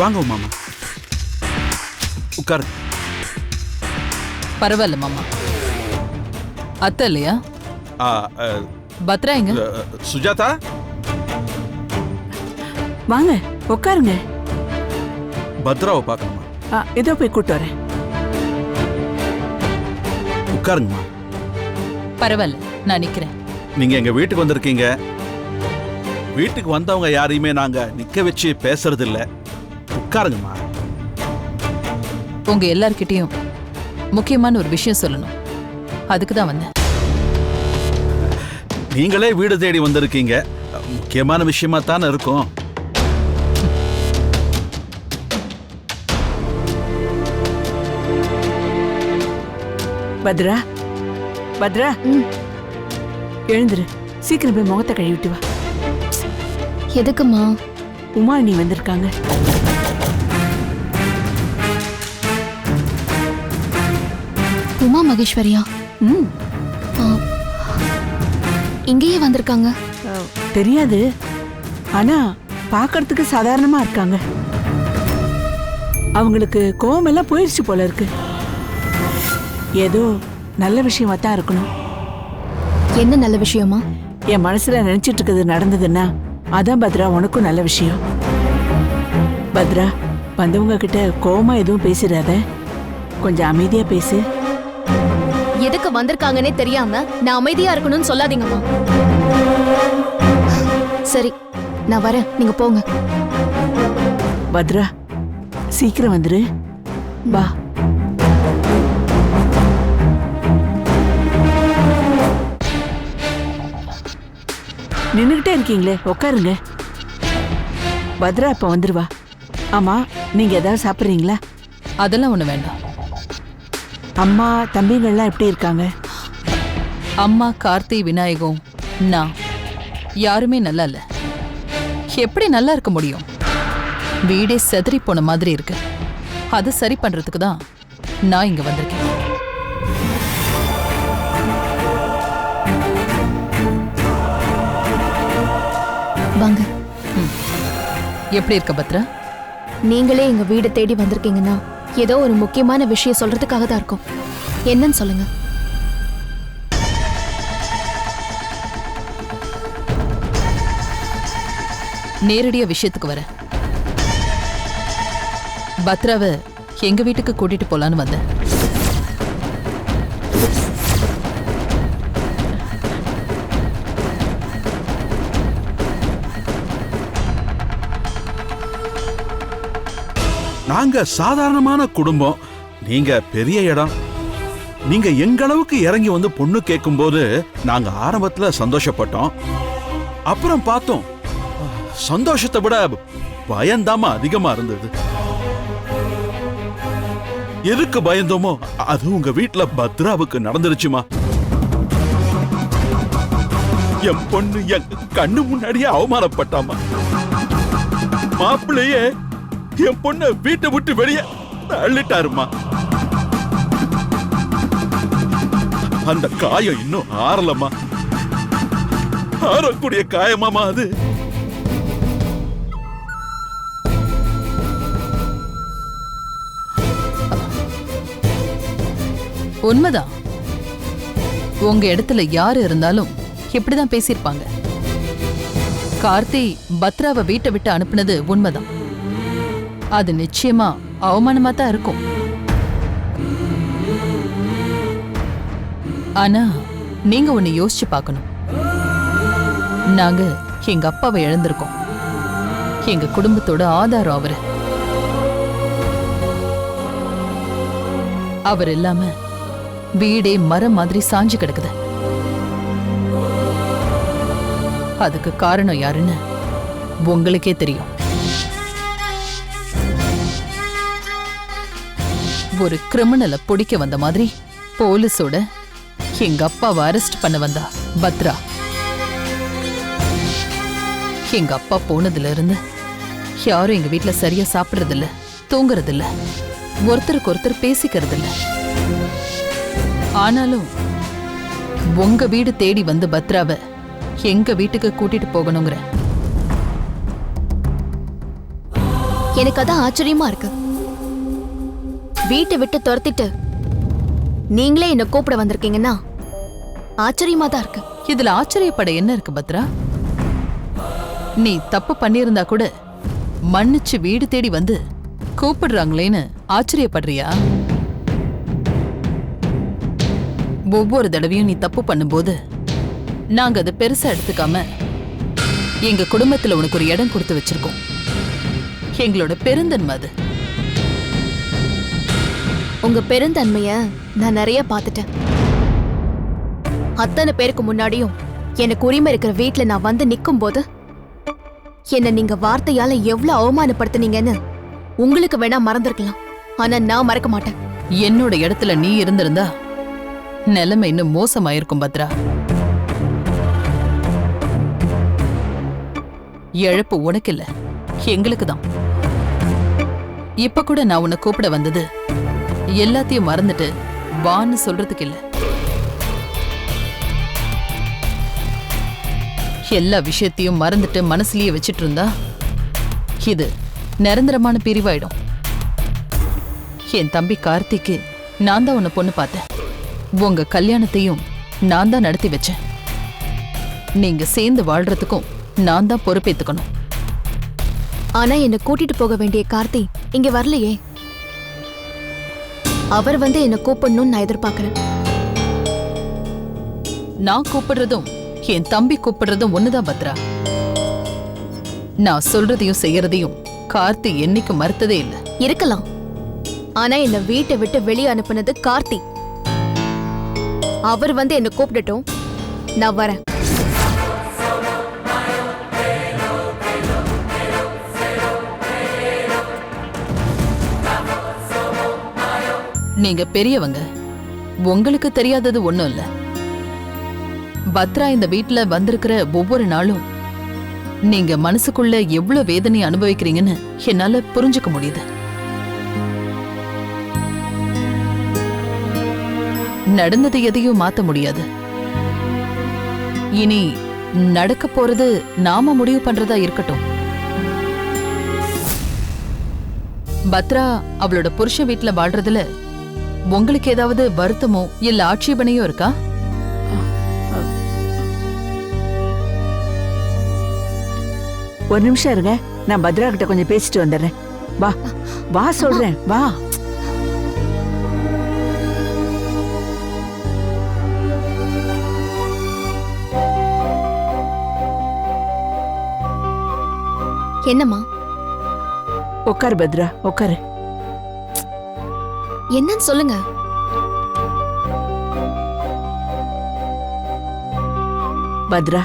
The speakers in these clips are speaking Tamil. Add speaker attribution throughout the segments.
Speaker 1: வாங்க மாமா, உட்காரு.
Speaker 2: பரவாயில்ல மாமா. அத்தை இல்லையா? பத்ரா எங்க?
Speaker 1: சுஜாதா
Speaker 3: வாங்க உட்காருங்க.
Speaker 1: பத்ராவை பார்க்கணுமா?
Speaker 3: ஏதோ போய் கூட்டு வரேன்.
Speaker 1: உட்காருங்கம்மா.
Speaker 2: பரவாயில்ல, நான் நிக்கிறேன்.
Speaker 1: நீங்க எங்க வீட்டுக்கு வந்திருக்கீங்க. வீட்டுக்கு வந்தவங்க யாரையுமே நாங்க நிக்க வச்சு பேசுறது இல்ல. உட்காருங்கம்மா.
Speaker 2: உங்க எல்லார்கிட்டயும் முக்கியமான ஒரு விஷயம் சொல்லணும். அதுக்கு தான் வந்தேன்.
Speaker 1: நீங்களே வீடு தேடி வந்திருக்கீங்க, முக்கியமான விஷயமா தானே இருக்கும்.
Speaker 3: பத்ரா, பத்ரா, எழுந்துரு. சீக்கிரம் போய் முகத்தை கழுவிட்டு வா.
Speaker 4: எதுக்குமா?
Speaker 3: உமா நீ வந்திருக்காங்க.
Speaker 4: உமா மகேஸ்வரியா? இங்கேயே வந்திருக்காங்க.
Speaker 3: தெரியாது, ஆனா பாக்கிறதுக்கு சாதாரணமா இருக்காங்க. அவங்களுக்கு கோவம் எல்லாம் போயிடுச்சு போல இருக்கு. ஏதோ நல்ல விஷயமா தான் இருக்கணும்.
Speaker 4: என்ன நல்ல விஷயமா?
Speaker 3: என் மனசுல நினைச்சிட்டு இருக்கிறது நடந்ததுன்னா அதான் பத்ரா உனக்கும் நல்ல விஷயம். பத்ரா, வந்தவங்க கிட்ட கோவமா எதுவும் பேசிடாத, கொஞ்சம் அமைதியா பேசு.
Speaker 4: எதுக்கு வந்திருக்காங்கன்னே தெரியாம நான் அமைதியா இருக்கணும்னு சொல்லாதீங்கம்மா. சரி, நான் வரேன், நீங்க போங்க.
Speaker 3: பத்ரா, சீக்கிரம் வந்துரு. வா. நின்னுகிட்டே இருக்கீங்களே, உட்காருங்க. பத்ரா இப்ப வந்துருவா. ஆமா, நீங்க ஏதாவது சாப்பிடுறீங்களா?
Speaker 2: அதெல்லாம் ஒண்ணு வேண்டாம்.
Speaker 3: அம்மா தம்பிங்கள்லாம் எப்படி இருக்காங்க?
Speaker 2: அம்மா, கார்த்தி, விநாயகம், நான் யாருமே நல்லா இல்ல. எப்படி நல்லா இருக்க முடியும்? வீடே செதறி போன மாதிரி இருக்கு. அதை சரி பண்றதுக்கு தான் நான் இங்க வந்திருக்கேன்.
Speaker 4: வாங்க.
Speaker 2: எப்படி இருக்க பத்ரா?
Speaker 4: நீங்களே எங்க வீடு தேடி வந்திருக்கீங்கன்னா ஏதோ ஒரு முக்கியமான விஷயம் சொல்றதுக்காக தான் இருக்கும். என்னன்னு சொல்லுங்க.
Speaker 2: நேரடியா விஷயத்துக்கு வரேன். பத்ராவை எங்க வீட்டுக்கு கூட்டிட்டு போலான்னு வந்தேன்.
Speaker 1: நாங்க சாதாரணமான குடும்பம், நீங்க பெரிய இடம். நீங்க எங்க அளவுக்கு இறங்கி வந்து பொண்ணு கேட்கும் போது நாங்க ஆரம்பத்துல சந்தோஷப்பட்டோம். அப்புறம் பார்த்தோம், சந்தோஷத்தை விட பயந்தாம அதிகமா இருந்தது. எதுக்கு பயந்தோமோ அது உங்க வீட்டுல பத்ராவுக்கு நடந்துருச்சுமா. என் பொண்ணு என் கண்ணு முன்னாடியே அவமானப்பட்டாமா. மாப்பிள்ளையே என் பொண்ண வீட்டை விட்டு வெளியே தள்ளிட்டாருமா. அந்த காயம் இன்னும் ஆறலமா. ஆறக்கூடிய காயமாமா அது.
Speaker 2: உண்மைதான். உங்க இடத்துல யாரு இருந்தாலும் இப்படிதான் பேசியிருப்பாங்க. கார்த்தி பத்ராவை வீட்டை விட்டு அனுப்புனது உண்மைதான். அது நிச்சயமா அவமானமா தான் இருக்கும். ஆனா நீங்க ஒன்னு யோசிச்சு பார்க்கணும். நாங்க எங்க அப்பாவை இழந்திருக்கோம். எங்க குடும்பத்தோட ஆதாரம் அவரு. அவர் இல்லாம வீடே மரம் மாதிரி சாஞ்சு கிடக்குது. அதுக்கு காரணம் யாருன்னு உங்களுக்கே தெரியும். ஒரு கிரிமினலை பிடிக்க வந்த மாதிரி போலீஸோட எங்க அப்பாவை அரெஸ்ட் பண்ண வந்தா பத்ரா. எங்க அப்பா போனதுல இருந்து யாரும் எங்க வீட்டுல சரியா சாப்பிடுறது இல்ல, தூங்குறது இல்ல, ஒருத்தருக்கு ஒருத்தர் பேசிக்கிறது இல்ல. ஆனாலும் உங்க வீடு தேடி வந்து பத்ராவை எங்க வீட்டுக்கு கூட்டிட்டு போகணுங்கிற
Speaker 4: எனக்கு அதான் ஆச்சரியமா இருக்கு. வீட்டை விட்டு துரத்திட்டு நீங்களே என்ன கூப்பிட வந்திருக்கீங்கன்னா ஆச்சரியமா தான் இருக்கு.
Speaker 2: இதுல ஆச்சரியப்பட என்ன இருக்கு பத்ரா? நீ தப்பு பண்ணியிருந்தா கூட மன்னிச்சு வீடு தேடி வந்து கூப்பிடுறாங்களேன்னு ஆச்சரியப்படுறியா? ஒவ்வொரு தடவையும் நீ தப்பு பண்ணும்போது நாங்க அதை பெருசா எடுத்துக்காம எங்க குடும்பத்துல உனக்கு ஒரு இடம் கொடுத்து வச்சிருக்கோம். எங்களோட பெருந்தன்மை அது.
Speaker 4: உங்க பெருந்தன்மைய நான் நிறைய பார்த்துட்டேன். அத்தனை பேருக்கு முன்னாடியும் எனக்கு உரிமை இருக்கிற வீட்டுல நான் வந்து நிக்கும் போது என்ன நீங்க வார்த்தையால எவ்வளவு அவமானப்படுத்துனீங்கன்னு உங்களுக்கு வேணா மறந்துருக்கலாம். ஆனா நான் மறக்க மாட்டேன்.
Speaker 2: என்னோட இடத்துல நீ இருந்திருந்தா நிலைமை இன்னும் மோசமாயிருக்கும் பத்ரா. இழப்பு உனக்கு இல்ல, எங்களுக்கு தான். இப்ப கூட நான் உன்னை கூப்பிட வந்தது எல்லாத்தையும் மறந்துட்டு வான்னு சொல்றதுக்கு இல்ல. எல்லா விஷயத்தையும் மறந்துட்டு மனசுலயே வச்சிட்டு இருந்தா இது நிரந்தரமான பிரிவாயிடும். என் தம்பி கார்த்திக்கு நான் தான் உன்னை பொண்ணு பார்த்தேன். உங்க கல்யாணத்தையும் நான் தான் நடத்தி வச்சேன். நீங்க சேர்ந்து வாழ்றதுக்கும் நான் தான் பொறுப்பேத்துக்கணும்.
Speaker 4: ஆனா என்ன கூட்டிட்டு போக வேண்டிய கார்த்தி இங்க வரலையே. அவர் வந்து என்ன கூப்பிடணும்னு நான் எதிர்பார்க்கிறேன்.
Speaker 2: நான் கூப்பிடுறதும் என் தம்பி கூப்பிடுறதும் ஒண்ணுதான் பத்ரா. நான் சொல்றதையும் செய்யறதையும் கார்த்தி என்னைக்கு மறுத்ததே இல்ல.
Speaker 4: இருக்கலாம், ஆனா என்ன வீட்டை விட்டு வெளியே அனுப்புனது கார்த்தி. அவர் வந்து என்ன கூப்பிடட்டும், நான் வரேன்.
Speaker 2: நீங்க பெரியவங்க, உங்களுக்கு தெரியாதது ஒண்ணும் இல்ல. பத்ரா இந்த வீட்டுல வந்திருக்கிற ஒவ்வொரு நாளும் நீங்க மனசுக்குள்ள எவ்வளவு வேதனை அனுபவிக்கிறீங்கன்னு என்னால புரிஞ்சுக்க முடியுது. நடந்தது எதையும் மாத்த முடியாது. இனி நடக்க போறது நாம முடிவு பண்றதா இருக்கட்டும். பத்ரா அவளோட புருஷ வீட்டுல வாழ்றதுல உங்களுக்கு ஏதாவது வருத்தமோ இல்ல ஆட்சேபனையோ இருக்கா?
Speaker 3: ஒரு நிமிஷம் இருங்க, நான் பத்ரா கிட்ட கொஞ்சம் பேசிட்டு வந்துடுறேன். வா வா சொல்றேன், வா.
Speaker 4: என்னம்மா?
Speaker 3: உட்காரு பத்ரா, உட்காரு.
Speaker 4: என்னன்னு சொல்லுங்க.
Speaker 3: பத்ரா,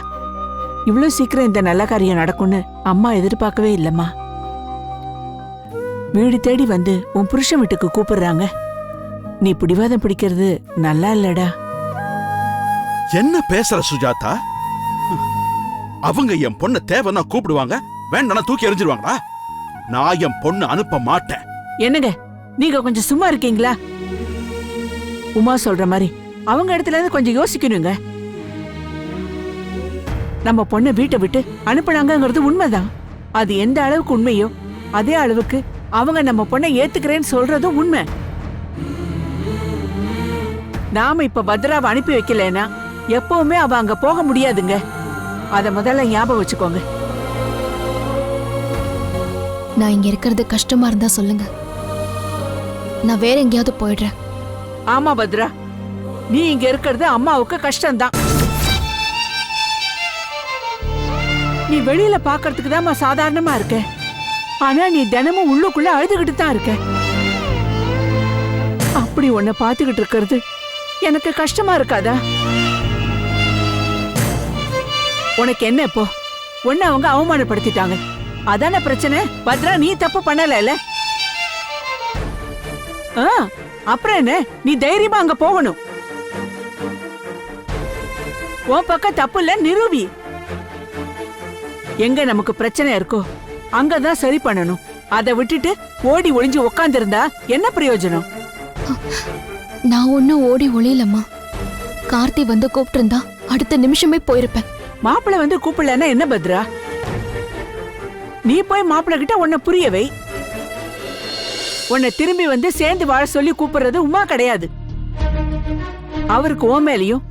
Speaker 3: இவ்வளவு சீக்கிரம் இந்த நல்ல காரியம் நடக்கும்னு அம்மா எதிர்பார்க்கவே இல்லம்மா. வீடு தேடி வந்து உன் புருஷன் வீட்டுக்கு கூப்பிடுறாங்க. நீ பிடிவாதம் பிடிக்கிறது நல்லா இல்லடா.
Speaker 1: என்ன பேசுற சுஜாதா? அவங்க என் பொண்ணு தேவைன்னா கூப்பிடுவாங்க, வேண்டாம் தூக்கி எறிஞ்சிருவாங்களா? நான் என் பொண்ணு அனுப்ப மாட்டேன்.
Speaker 3: என்னங்க நீங்க கொஞ்சம் சும்மா இருக்கீங்களா? உமா சொல்ற மாதிரி அவங்க இடத்துல இருந்து கொஞ்சம் யோசிக்கணுங்க. நம்ம பொண்ணை வீட்டை விட்டு அனுப்புனாங்கிறது உண்மைதான். அது எந்த அளவுக்கு உண்மையோ அதே அளவுக்கு அவங்க நம்ம பொண்ணை ஏத்துக்கிறேன்னு சொல்றதும் உண்மை. நாம இப்ப பத்ராவை அனுப்பி வைக்கலன்னா எப்பவுமே அவ அங்க போக முடியாதுங்க. அத முதல்ல ஞாபகம் வச்சுக்கோங்க.
Speaker 4: நான் இங்க இருக்கிறது கஷ்டமா இருந்தா சொல்லுங்க, நான் வேற எங்கேயாவது போயிடுறேன்.
Speaker 3: ஆமா பத்ரா, நீ இங்க இருக்கிறது அம்மாவுக்கு கஷ்டம்தான். நீ வெளியில பாக்கிறதுக்கு தான் சாதாரணமா இருக்க, ஆனா நீ தினமும் உள்ளுக்குள்ள அழுதுகிட்டு தான் இருக்க. அப்படி உன்னை பாத்துக்கிட்டு இருக்கிறது எனக்கு கஷ்டமா இருக்காதா? உனக்கு என்ன இப்போ? உன்னை அவங்க அவமானப்படுத்திட்டாங்க, அதான பிரச்சனை. பத்ரா, நீ தப்பு பண்ணல. அப்புறம் என்ன, நீ தைரியமா அங்க போகணும். உன் பக்கம் தப்பு இல்ல நிரூபி. எங்க நமக்கு பிரச்சனை இருக்கோ அங்கதான் சரி பண்ணணும். அதை விட்டுட்டு ஓடி ஒளிஞ்சு உக்காந்துருந்தா என்ன பிரயோஜனம்?
Speaker 4: நான் ஒன்னும் ஓடி ஒளியலம்மா. கார்த்தி வந்து கூப்பிட்டு இருந்தா அடுத்த நிமிஷமே போயிருப்பேன்.
Speaker 3: மாப்பிள்ள வந்து கூப்பிடலன்னா என்ன பத்ரா? நீ போய் மாப்பிள்ள கிட்ட உன்னை புரிய வை. உன்னை திரும்பி வந்து சேர்ந்து வாழ சொல்லி கூப்பிடுறது உமா கிடையாது. அவருக்கு உன் மேலயும்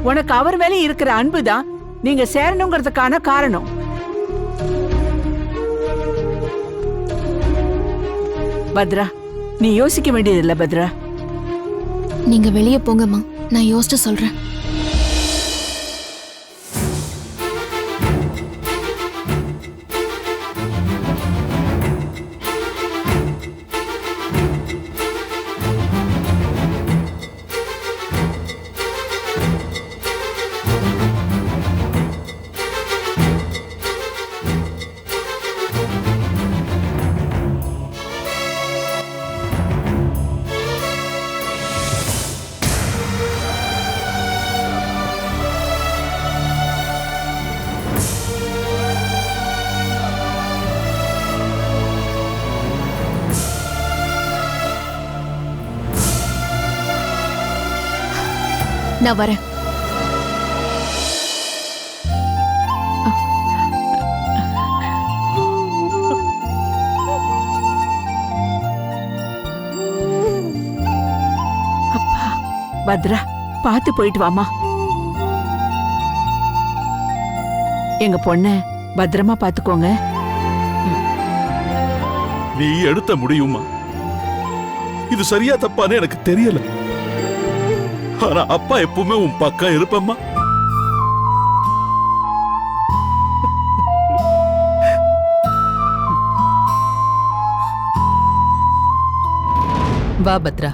Speaker 3: உனக்கு அவர் மேலயும் இருக்கிற அன்புதான் நீங்க சேரணுங்கிறதுக்கான காரணம். பத்ரா, நீ யோசிக்க வேண்டியதில்லை பத்ரா.
Speaker 4: நீங்க வெளியே போங்கம்மா, நான் யோசிச்சு சொல்றேன். நான் வரேன்.
Speaker 3: பத்ரா, பார்த்து போயிட்டு வாமா. எங்க பொண்ண பத்திரமா பாத்துக்கோங்க.
Speaker 1: நீ எடுத்த முடியுமா? இது சரியா தப்பான்னு எனக்கு தெரியல. ஆனா அப்பா எப்பவுமே உன் பக்கம் இருப்பம்மா.
Speaker 2: வா பத்ரா.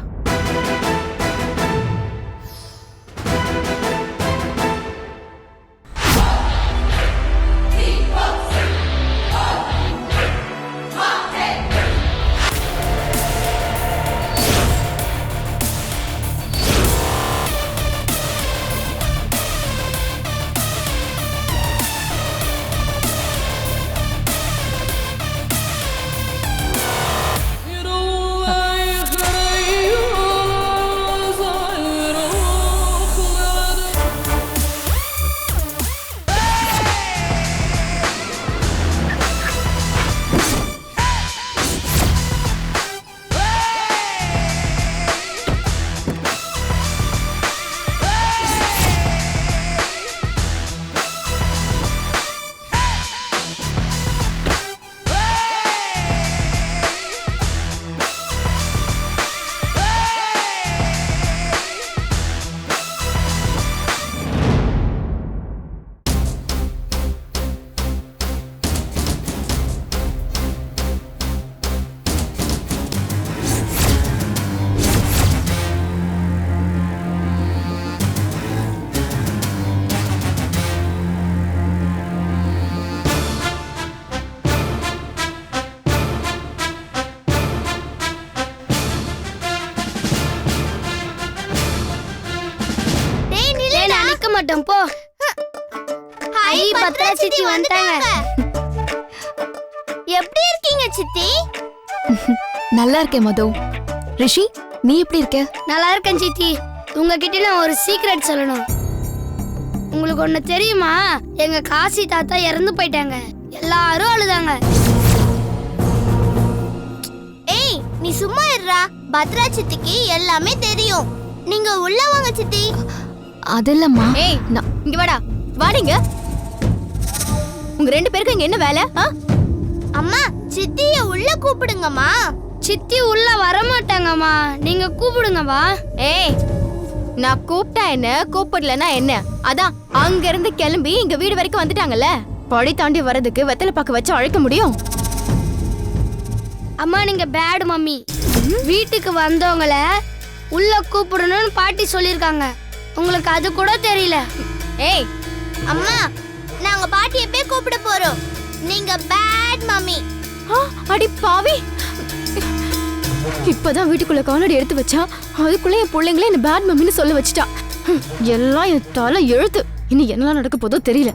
Speaker 5: மாட்டோம் போ. ஹாய் பத்ரா சித்தி வந்துட்டாங்க. எப்படி இருக்கீங்க சித்தி?
Speaker 4: நல்லா இருக்கேன் மது. ரிஷி, நீ எப்படி இருக்க?
Speaker 5: நல்லா இருக்கேன் சித்தி. உங்ககிட்ட நான் ஒரு சீக்ரெட் சொல்லணும். உங்களுக்கு ஒண்ணு தெரியுமா? எங்க காசி தாத்தா இறந்து போயிட்டாங்க. எல்லாரும் அழுதாங்க. ஏய், நீ சும்மா இருடா. பத்ரா சித்திக்கு எல்லாமே தெரியும். நீங்க உள்ள வாங்க சித்தி.
Speaker 4: அதெல்லாமா?
Speaker 6: ஏய், இங்க வாடா. வாடிங்க. உங்க ரெண்டு பேருக்கு இங்க என்ன வேலை?
Speaker 5: அம்மா, சித்திய உள்ள கூப்பிடுங்கம்மா. சித்தி உள்ள வர மாட்டாங்கம்மா, நீங்க கூப்பிடுங்கம்மா.
Speaker 6: ஏய், நான் கூப்பிட்டா என்ன, கூப்பிடலனா என்ன? அதான் அங்க இருந்து கிளம்பி இங்க வீடு வரைக்கும் வந்துட்டாங்கல்ல. படி தாண்டி வர்றதுக்கு வெத்தலை பாக்கு வச்சு அழைக்க முடியும்?
Speaker 5: அம்மா, நீங்க பேட் மம்மி. வீட்டுக்கு வந்தவங்கள உள்ள கூப்பிடணும்னு பாட்டி சொல்லிருக்காங்க. உங்களுக்கு அது கூட தெரியல.
Speaker 6: ஏய்
Speaker 5: அம்மா, நாங்க பாட்டியை போய் கூப்பிட போறோம். நீங்க பேட் மம்மி.
Speaker 6: அடி பாவி, இப்பதான் வீட்டுக்குள்ள காலடி எடுத்து வச்சா, அதுக்குள்ள என் பிள்ளைங்களே என்ன பேட் மம்மின்னு சொல்ல வச்சுட்டா. எல்லாம் என் தலை எழுத்து. இனி என்னெல்லாம் நடக்க போதோ தெரியல.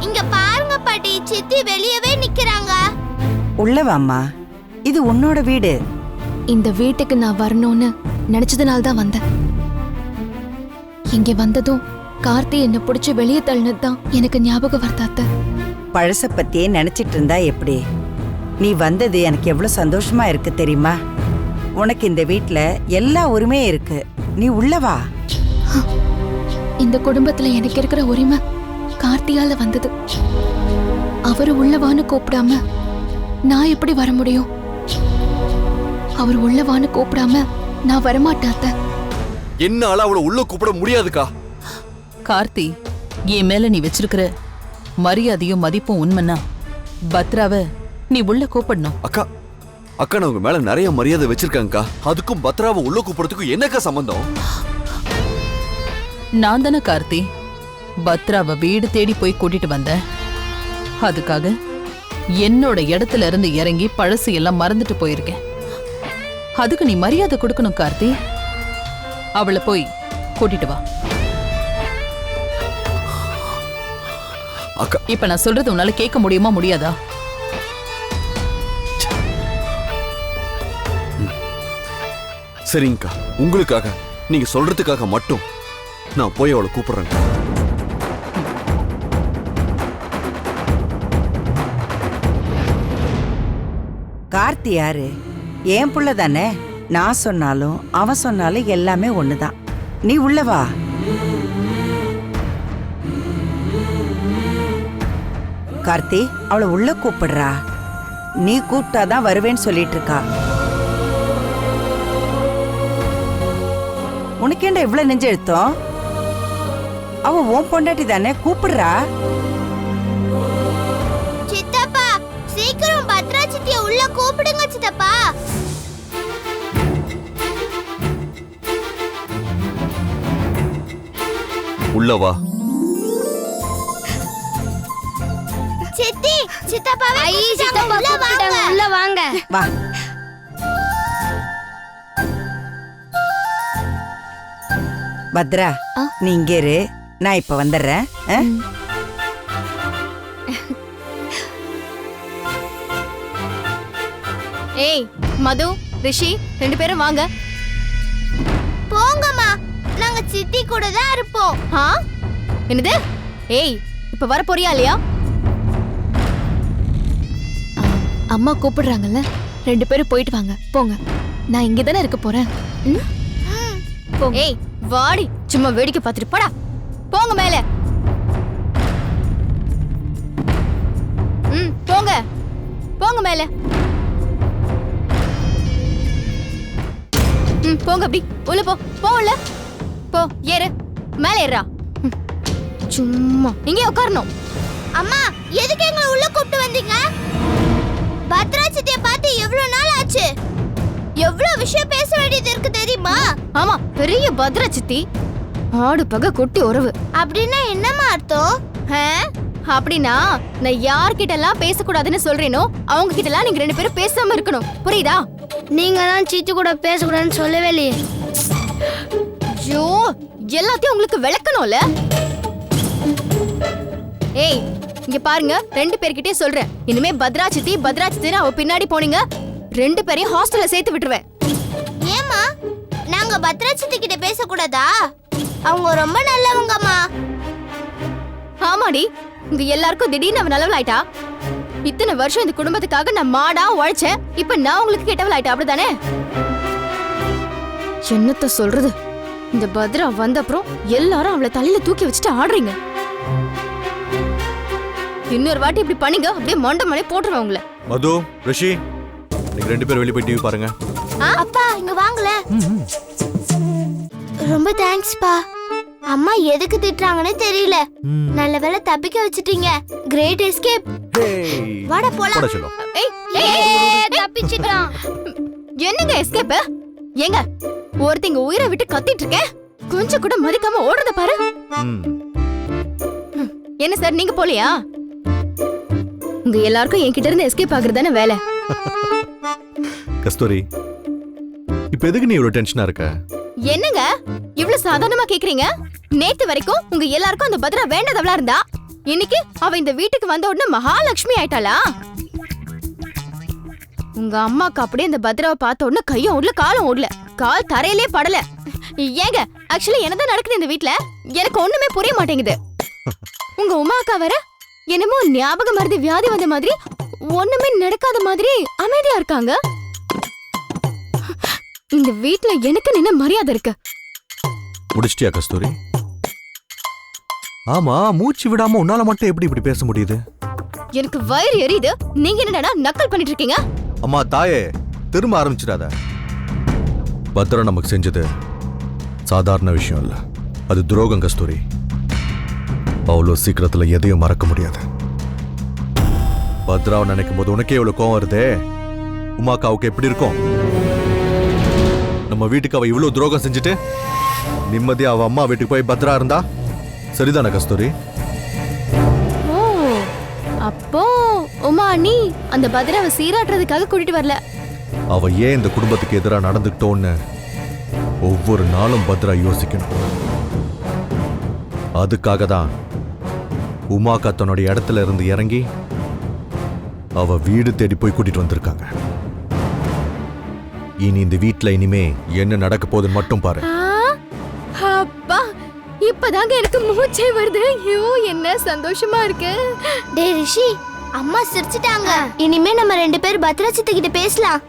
Speaker 5: இங்க பாருங்க பாட்டி, சித்தி வெளியவே நிக்கறாங்க.
Speaker 7: உள்ள வாம்மா, இது உன்னோட வீடு.
Speaker 4: இந்த வீட்டுக்கு நான் வரணும்னு நினைச்சதுனால தான் வந்தேன். இங்க வந்ததும் கார்த்தி என்ன பிடிச்சி வெளியே தள்ளினது தான் எனக்கு ஞாபகம் வருதாத்த.
Speaker 7: பழச பத்தியே நினைச்சிட்டு இருந்தா எப்படி? நீ வந்தது எனக்கு எவ்வளவு சந்தோஷமா இருக்கு தெரியுமா? உனக்கு இந்த வீட்ல எல்லா உரிமையும் இருக்கு. நீ உள்ளவா.
Speaker 4: இந்த குடும்பத்துல எனக்கு இருக்கிற உரிமை கார்த்தியால வந்தது. அவரு உள்ளவான்னு கூப்பிடாம நான் எப்படி வர முடியும்? அவர் உள்ளவான்னு கூப்பிடாம நான் வரமாட்டாத்த.
Speaker 8: என்னால அவளை உள்ள கூப்பிட முடியாதுக்கா.
Speaker 2: கார்த்தி, என் மேல நீ வச்சிருக்கிற மரியாதையும் மதிப்பும் உண்மைன்னா பத்ராவை நீ உள்ள கூப்பிடணும்.
Speaker 8: அக்கா அக்கா நான் உங்க மேல நிறைய மரியாதை வச்சிருக்கேன்க்கா. அதுக்கும் பத்ராவை உள்ள கூப்பிடுறதுக்கும் என்னக்கா சம்பந்தம்?
Speaker 2: நான் தானே கார்த்தி பத்ராவை வீடு தேடி போய் கூட்டிட்டு வந்தேன். அதுக்காக என்னோட இடத்துல இருந்து இறங்கி பழசு எல்லாம் மறந்துட்டு போயிருக்கேன். அதுக்கு நீ மரியாதை கொடுக்கணும் கார்த்தி. அவளை போய் கூட்டிட்டு வா.
Speaker 8: அக்கா
Speaker 2: இப்ப நான் சொல்றது உன்னால கேட்க முடியுமா முடியாதா?
Speaker 8: சரிங்கக்கா, உங்களுக்காக நீங்க சொல்றதுக்காக மட்டும் நான் போய் அவளை கூப்பிடுறேன்.
Speaker 7: கார்த்தி யாரு? என் புள்ள தானே. நான் சொன்னாலும் அவன் சொன்னாலும் எல்லாமே ஒண்ணுதான். நீ உள்ளவா. கார்த்தி அவளை உள்ள கூப்பிடுறா. நீ கூப்பிட்டாதான் வருவேன்னு சொல்லிட்டு இருக்கா. உனக்கேண்டா இவ்வளவு நெஞ்சு எழுத்தோம்? அவ ஓம் பொண்டாட்டி தானே, கூப்பிடுறா.
Speaker 6: சித்தப்பா சீக்கிரம் பத்ரா சித்திய உள்ள கூப்பிடுங்க சித்தப்பா.
Speaker 8: உள்ளவா.
Speaker 6: சித்தி சித்தப்பா
Speaker 5: சித்தப்பா கூப்பிட்டாங்க, உள்ள வாங்க.
Speaker 7: வா. பத்ரா நீ இங்க இரு, நான் இப்ப வந்துடுறேன்.
Speaker 6: ஏய் மது ரிஷி 2 பேரும் வாங்க. போங்கம்மா, நாங்க சித்தி கூட தான் இருப்போம். என்னது? ஏய் இப்ப வர போறியா இல்லையா?
Speaker 4: அம்மா கூப்பிடுறாங்கல்ல, 2 பேரும் போயிட்டு வாங்க. போங்க, நான் இங்க தானே இருக்க போறேன்.
Speaker 6: ஏய் வாடி, சும்மா வேடிக்கை பார்த்துட்டு போடா. போங்க மேல. போங்க போங்க மேல. போங்க அப்படி உள்ள போ. போ உள்ள போ. ஏறு மேல ஏறா. சும்மா இங்கே உட்காரணும். அம்மா எதுக்கு எங்களை உள்ள கூப்பிட்டு வந்தீங்க? பத்ரா சித்திய பார்த்து எவ்வளவு நாள் ஆச்சு. எவ்வளவு விஷயம் பேச வேண்டியது இருக்கு தெரியுமா? ஆமா, பெரிய பத்ரா சித்தி ஆடு பகை கொட்டி உறவு. அப்படின்னா என்னமா அர்த்தம்? அப்படின்னா நான் யார்கிட்ட எல்லாம் பேசக்கூடாதுன்னு சொல்றேனோ அவங்க கிட்ட எல்லாம் நீங்க 2 பேரும் பேசாம இருக்கணும். புரியுதா?
Speaker 5: நீங்க தான் சித்தி கூட பேசக்கூடாதுன்னு சொல்லவே இல்லையே.
Speaker 6: ஐயோ, எல்லாத்தையும் உங்களுக்கு விளக்கணும்ல. ஏய் இங்க பாருங்க, 2 பேர்கிட்டயே சொல்றேன். இனிமே பத்ரா சித்தின்னு அவ பின்னாடி போனீங்க 2 பேரையும் ஹாஸ்டல்ல சேர்த்து விட்டுருவேன். ஏமா நாங்க பத்ரா சித்தி கிட்ட பேசக்கூடாதா? அவங்க ரொம்ப நல்லவங்கம்மா. ஆமாடி, இங்க எல்லாருக்கும் திடீர்னு அவ நல்லவளாயிட்டா. இத்தனை வருஷம் இந்த குடும்பத்துக்காக நான் மாடா உழைச்சேன். இப்ப நான் உங்களுக்கு கெட்டவளாயிட்டா, அப்படிதானே? என்னத்த சொல்றது, இந்த பத்ரா வந்த அப்புறம் எல்லாரும் அவளை தலையில தூக்கி வச்சுட்டு ஆடுறீங்க. இன்னொரு வாட்டி இப்படி பண்ணீங்க அப்படியே மொண்டை மலை போட்டுருவேன் உங்களை.
Speaker 8: மது ரிஷி நீங்க 2 பேரும் வெளிய போய் டிவி பாருங்க.
Speaker 6: அப்பா இங்க வாங்கல. ரொம்ப தேங்க்ஸ்ப்பா. அம்மா எதுக்கு திட்டுறாங்கன்னு தெரியல. நல்ல வேளை தப்பிக்க வச்சிட்டீங்க. Great escape. வாடா போலாம்.
Speaker 8: போடா செல்லம்.
Speaker 6: ஏய் தப்பிச்சிட்டான். என்னங்க எஸ்கேப்? ஏங்க ஒருத்தங்க உயிரை விட்டு கத்திட்டு இருக்கேன், கொஞ்சம் கூட மதிக்காம ஓடுறத பாரு. என்ன சார் நீங்க போலியா? உங்க எல்லாருக்கும் என்கிட்ட இருந்து எஸ்கேப் ஆகுறது தானே வேலை.
Speaker 8: கஸ்தூரி இப்ப எதுக்கு நீ இவ்வளவு டென்ஷனா இருக்க?
Speaker 6: என்னங்க இவ்வளவு சாதாரணமா கேக்குறீங்க? நேத்து வரைக்கும் உங்க எல்லாருக்கும் அந்த பத்ரா வேண்டதவளா இருந்தா, இன்னைக்கு அவ இந்த வீட்டுக்கு வந்த உடனே மகாலட்சுமி ஆயிட்டாளா? உங்க அம்மாக்கு அப்படியே அந்த பத்ராவை பார்த்த உடனே கையும் ஓடல காலும் ஓடல, கால் தரையிலே படல. ஏங்க ஆக்சுவலி என்னதான் நடக்குது இந்த வீட்ல எனக்கு ஒண்ணுமே புரிய மாட்டேங்குது. உங்க உமா அக்கா வேற என்னமோ ஞாபக மறதி வியாதி வந்த மாதிரி ஒண்ணுமே நடக்காத மாதிரி அமைதியா இருக்காங்க. இந்த வீட்ல எனக்கு என்ன மரியாதை இருக்கு?
Speaker 9: முடிச்சிட்டியா கஸ்தூரி? ஆமா, மூச்சு விடாம உன்னால மட்டும் எப்படி இப்படி பேச முடியுது?
Speaker 6: எனக்கு வயிறு எரியுது. நீங்க என்னடா நக்கல் பண்ணிட்டு இருக்கீங்க?
Speaker 9: அம்மா தாயே, திரும்ப ஆரம்பிச்சிடாத. பத்ரா நமக்கு செஞ்சது சாதாரண விஷயம் இல்ல, அது துரோகம் கஸ்தூரி. அவ்வளோ சீக்கிரத்துல எதையும் மறக்க முடியாது. பத்ராவை நினைக்கும் போது உனக்கே எவ்வளவு கோவம் வருதே. உமாக்காவுக்கு எப்படி இருக்கும்? நம்ம வீட்டுக்கு அவ இவ்வளவு துரோகம் செஞ்சுட்டு நிம்மதியா அவ அம்மா வீட்டுக்கு போய் பத்ரா இருந்தா சரிதானே கஸ்தூரி?
Speaker 6: ஓ, அப்போ உமா அண்ணி அந்த பத்ராவை சீராட்டுறதுக்காக கூட்டிட்டு வரல.
Speaker 9: அவ ஏன் இந்த குடும்பத்துக்கு எதிராக நடந்துக்கிட்டோன்னு ஒவ்வொரு நாளும் பத்ரா யோசிக்கணும். அதுக்காக தான் உமாக்கா தன்னுடைய இடத்துல இருந்து இறங்கி அவ வீடு தேடி போய் கூட்டிட்டு வந்திருக்காங்க. இனி இந்த வீட்ல இனிமே என்ன நடக்க போகுதுன்னு மட்டும் பாரு.
Speaker 6: அப்பா, இப்பதாங்க எனக்கு மூச்சே வருது. ஐயோ, என்ன சந்தோஷமா இருக்கு.
Speaker 5: டேய் ரிஷி, அம்மா சிரிச்சிட்டாங்க. இனிமே நம்ம 2 பேர் பத்ரா சித்தி கிட்ட பேசலாம்.